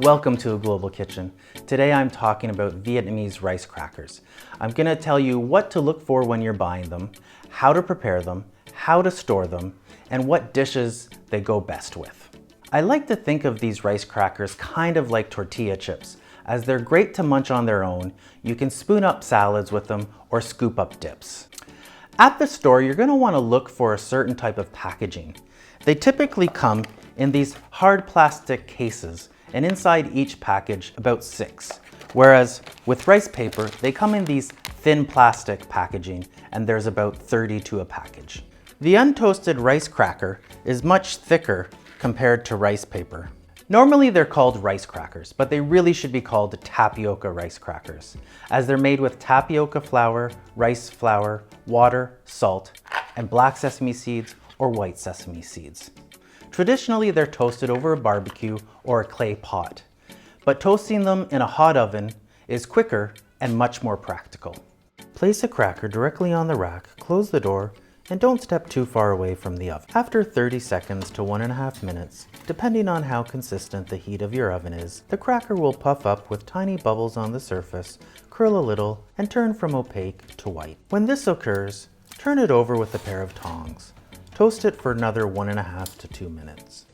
Welcome to A Global Kitchen. Today I'm talking about Vietnamese rice crackers. I'm going to tell you what to look for when you're buying them, how to prepare them, how to store them, and what dishes they go best with. I like to think of these rice crackers kind of like tortilla chips, as they're great to munch on their own. You can spoon up salads with them or scoop up dips. At the store, you're going to want to look for a certain type of packaging. They typically come in these hard plastic cases, and inside each package about 6. Whereas with rice paper, they come in these thin plastic packaging, and there's about 30 to a package. The untoasted rice cracker is much thicker compared to rice paper. Normally they're called rice crackers, but they really should be called tapioca rice crackers, as they're made with tapioca flour, rice flour, water, salt, and black sesame seeds or white sesame seeds. Traditionally, they're toasted over a barbecue or a clay pot, but toasting them in a hot oven is quicker and much more practical. Place a cracker directly on the rack, close the door, and don't step too far away from the oven. After 30 seconds to 1.5 minutes, depending on how consistent the heat of your oven is, the cracker will puff up with tiny bubbles on the surface, curl a little, and turn from opaque to white. When this occurs, turn it over with a pair of tongs. Toast it for another 1.5 to 2 minutes.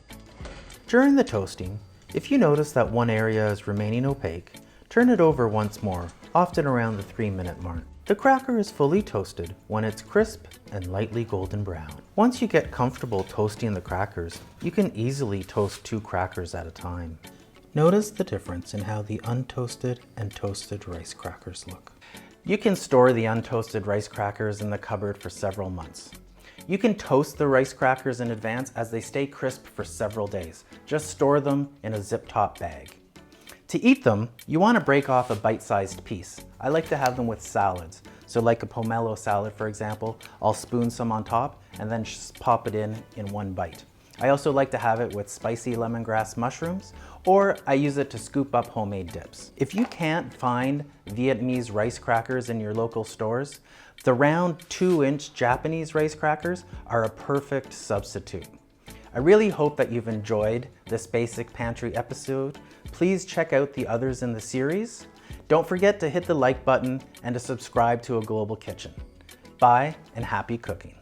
During the toasting, if you notice that one area is remaining opaque, turn it over once more, often around the 3-minute mark. The cracker is fully toasted when it's crisp and lightly golden brown. Once you get comfortable toasting the crackers, you can easily toast 2 crackers at a time. Notice the difference in how the untoasted and toasted rice crackers look. You can store the untoasted rice crackers in the cupboard for several months. You can toast the rice crackers in advance as they stay crisp for several days. Just store them in a zip-top bag. To eat them, you want to break off a bite-sized piece. I like to have them with salads. So like a pomelo salad, for example, I'll spoon some on top and then just pop it in one bite. I also like to have it with spicy lemongrass mushrooms, or I use it to scoop up homemade dips. If you can't find Vietnamese rice crackers in your local stores, the round 2-inch Japanese rice crackers are a perfect substitute. I really hope that you've enjoyed this basic pantry episode. Please check out the others in the series. Don't forget to hit the like button and to subscribe to A Global Kitchen. Bye and happy cooking.